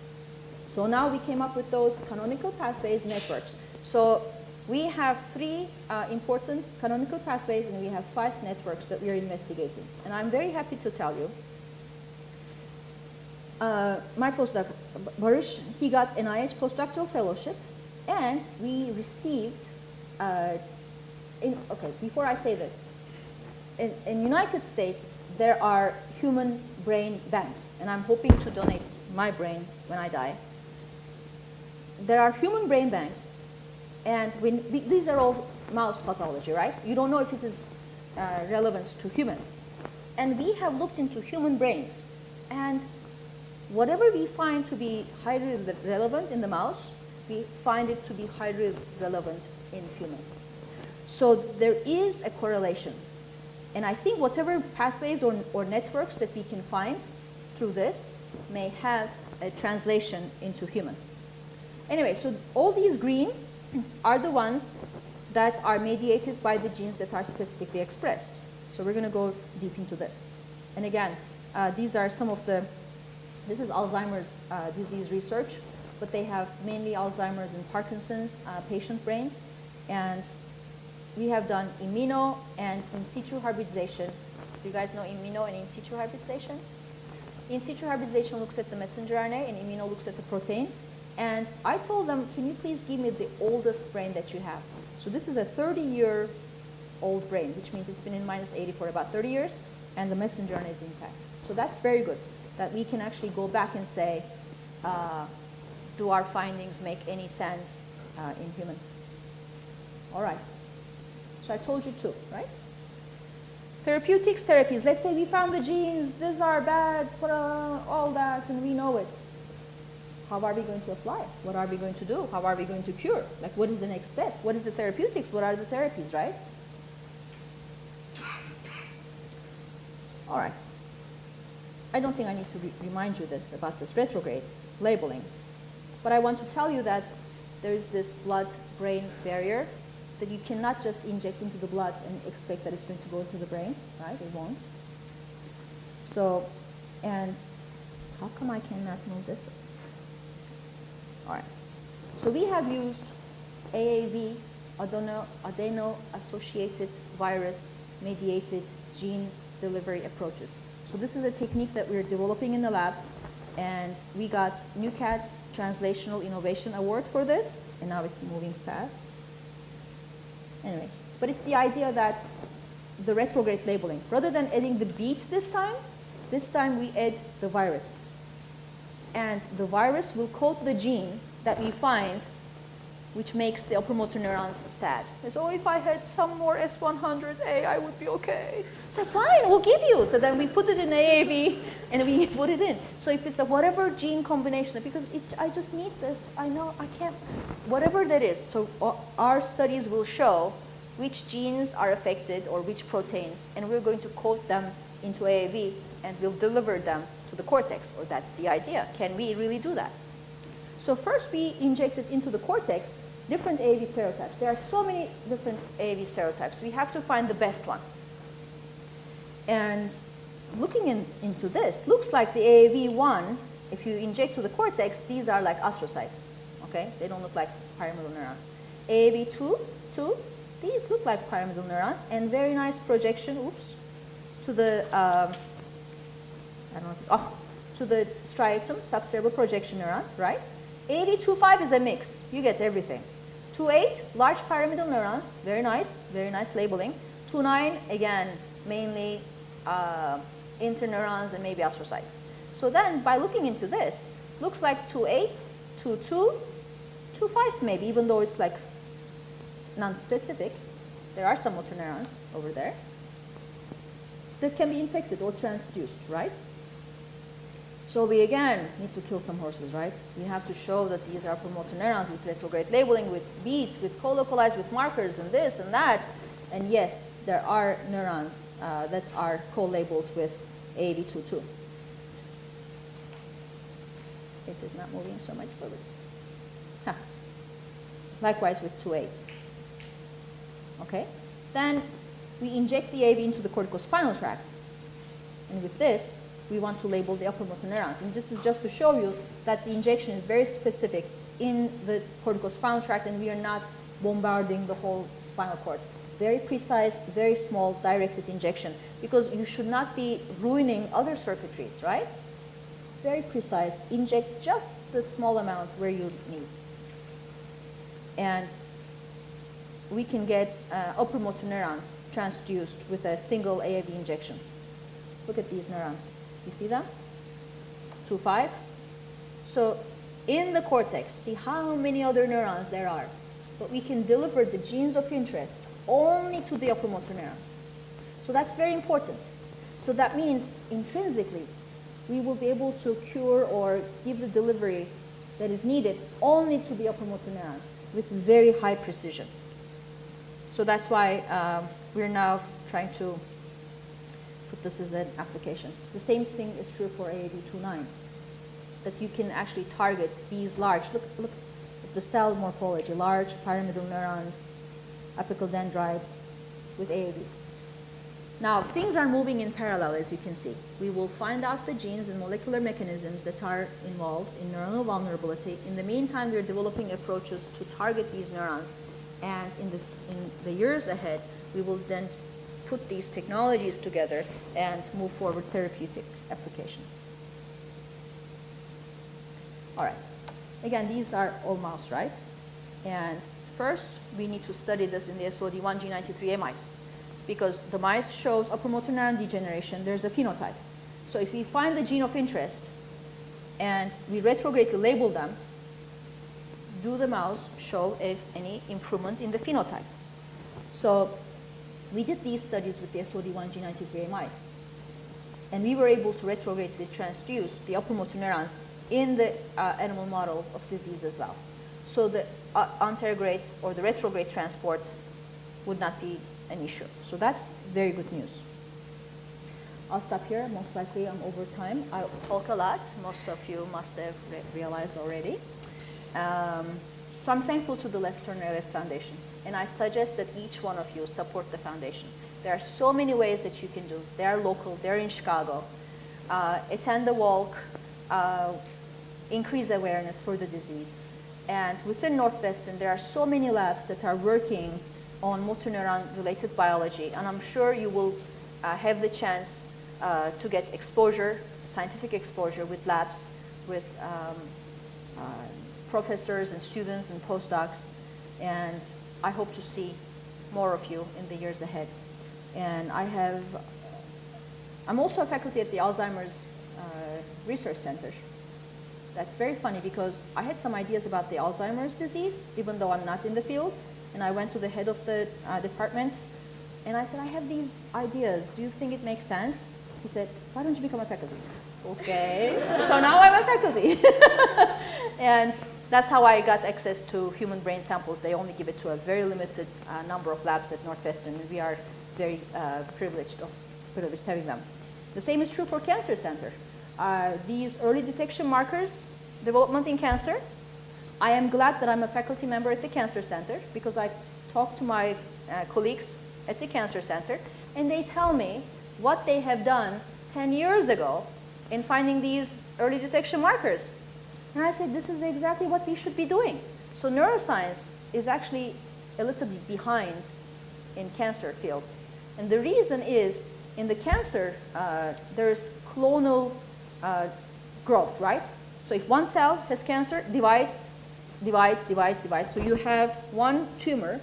B: So now we came up with those canonical pathways networks. So we have 3 important canonical pathways and we have 5 networks that we are investigating. And I'm very happy to tell you, my postdoc, Barish, he got NIH postdoctoral fellowship, and we received, before I say this, in United States, there are human brain banks, and I'm hoping to donate my brain when I die. There are human brain banks, and these are all mouse pathology, right? You don't know if it is relevant to human. And we have looked into human brains, And whatever we find to be highly relevant in the mouse, we find it to be highly relevant in human. So there is a correlation. And I think whatever pathways or networks that we can find through this may have a translation into human. Anyway, so all these green are the ones that are mediated by the genes that are specifically expressed. So we're going to go deep into this. And again, these are some of the, this is Alzheimer's disease research, but they have mainly Alzheimer's and Parkinson's patient brains. And we have done immuno and in situ hybridization. Do you guys know immuno and in situ hybridization? In situ hybridization looks at the messenger RNA and immuno looks at the protein. And I told them, can you please give me the oldest brain that you have? So this is a 30-year-old brain, which means it's been in -80 for about 30 years, and the messenger RNA is intact. So that's very good, that we can actually go back and say, do our findings make any sense in human? All right. So I told you two, right? Therapeutics, therapies. Let's say we found the genes, these are bad, all that, and we know it. How are we going to apply? What are we going to do? How are we going to cure? Like, what is the next step? What is the therapeutics? What are the therapies, right? All right. I don't think I need to remind you this about this retrograde labeling. But I want to tell you that there is this blood-brain barrier that you cannot just inject into the blood and expect that it's going to go into the brain, right? It won't. So, and how come I cannot move this? All right. So we have used AAV, adeno-associated virus-mediated gene delivery approaches. So this is a technique that we're developing in the lab, and we got NUCAT's Translational Innovation Award for this, and now it's moving fast. Anyway, but it's the idea that the retrograde labeling, rather than adding the beads this time we add the virus. And the virus will code the gene that we find, which makes the upper motor neurons sad. So if I had some more S100A, I would be okay. So fine, we'll give you. So then we put it in AAV and we put it in. So if it's a whatever gene combination, because I just need this, I know I can't, whatever that is. So our studies will show which genes are affected or which proteins, and we're going to code them into AAV and we'll deliver them to the cortex, or that's the idea. Can we really do that? So first we injected into the cortex different AAV serotypes. There are so many different AAV serotypes. We have to find the best one. And looking into this, looks like the AAV1, if you inject to the cortex, these are like astrocytes, okay? They don't look like pyramidal neurons. AAV2, these look like pyramidal neurons, and very nice projection, to the, to the striatum, subcerebral projection neurons, right? AAV25 is a mix. You get everything. 28, large pyramidal neurons, very nice labeling. 29, again, mainly interneurons and maybe astrocytes. So then, by looking into this, looks like 28, 22, 25 maybe, even though it's like non-specific. There are some motor neurons over there that can be infected or transduced, right? So we again need to kill some horses, right? We have to show that these are promoter neurons with retrograde labeling, with beads, with co-localized, with markers and this and that. And yes, there are neurons that are co-labeled with AAV22. It is not moving so much forward. Likewise with 28. Okay? Then we inject the AAV into the corticospinal tract. And with this, we want to label the upper motor neurons. And this is just to show you that the injection is very specific in the corticospinal tract, and we are not bombarding the whole spinal cord. Very precise, very small, directed injection, because you should not be ruining other circuitries, right? Very precise. Inject just the small amount where you need. And we can get upper motor neurons transduced with a single AAV injection. Look at these neurons. You see them? 2-5. So in the cortex, see how many other neurons there are. But we can deliver the genes of interest only to the upper motor neurons. So that's very important. So that means intrinsically, we will be able to cure or give the delivery that is needed only to the upper motor neurons with very high precision. So that's why we're now trying to put this as an application. The same thing is true for AAV29, that you can actually target these large, look at the cell morphology, large pyramidal neurons, apical dendrites with AAV. Now, things are moving in parallel, as you can see. We will find out the genes and molecular mechanisms that are involved in neuronal vulnerability. In the meantime, we're developing approaches to target these neurons. And in the years ahead, we will then put these technologies together and move forward therapeutic applications. All right. Again, these are all mouse, right? And first, we need to study this in the SOD1 G93A mice, because the mice shows upper motor neuron degeneration. There's a phenotype. So if we find the gene of interest and we retrogradely label them, do the mouse show if any improvement in the phenotype? So we did these studies with the SOD1 G93A mice, and we were able to retrogradely transduce the upper motor neurons in the animal model of disease as well. So the anterograde or the retrograde transport would not be an issue. So that's very good news. I'll stop here. Most likely I'm over time. I talk a lot. Most of you must have realized already. So I'm thankful to the Les Turner ALS Foundation, and I suggest that each one of you support the foundation. There are so many ways that you can do. They are local. They're in Chicago. Attend the walk. Increase awareness for the disease. And within Northwestern, there are so many labs that are working on motor neuron-related biology, and I'm sure you will have the chance to get exposure, scientific exposure with labs, with professors and students and postdocs, and I hope to see more of you in the years ahead. And I'm also a faculty at the Alzheimer's Research Center. That's very funny because I had some ideas about the Alzheimer's disease, even though I'm not in the field. And I went to the head of the department, and I said, I have these ideas. Do you think it makes sense? He said, why don't you become a faculty? Okay, so now I'm a faculty. And that's how I got access to human brain samples. They only give it to a very limited number of labs at Northwestern, and we are very privileged having them. The same is true for Cancer Center. These early detection markers, development in cancer, I am glad that I'm a faculty member at the Cancer Center because I talk to my colleagues at the Cancer Center, and they tell me what they have done 10 years ago in finding these early detection markers. And I said, this is exactly what we should be doing. So neuroscience is actually a little bit behind in cancer field. And the reason is, in the cancer, there's clonal growth, right? So if one cell has cancer, divides. So you have one tumor,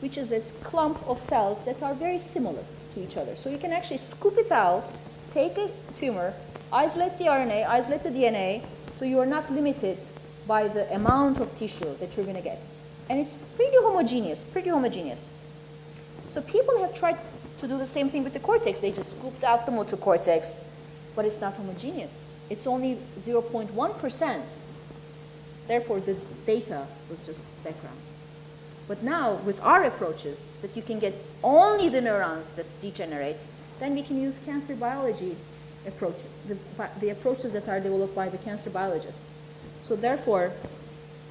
B: which is a clump of cells that are very similar to each other. So you can actually scoop it out, take a tumor, isolate the RNA, isolate the DNA, so you are not limited by the amount of tissue that you're going to get. And it's pretty homogeneous. So people have tried to do the same thing with the cortex. They just scooped out the motor cortex, but it's not homogeneous. It's only 0.1%. Therefore, the data was just background. But now, with our approaches, that you can get only the neurons that degenerate, then we can use cancer biology approaches, the approaches that are developed by the cancer biologists. So therefore,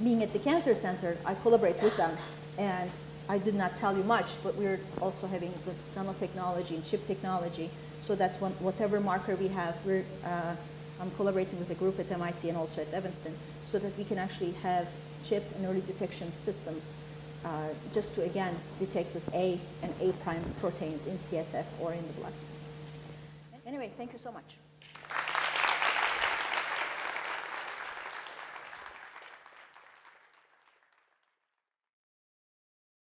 B: being at the Cancer Center, I collaborate with them, and I did not tell you much, but we're also having this nanotechnology and chip technology, so that whatever marker we have, I'm collaborating with a group at MIT and also at Evanston, so that we can actually have chip and early detection systems just to, again, detect this A and A prime proteins in CSF or in the blood. Anyway, thank you so much.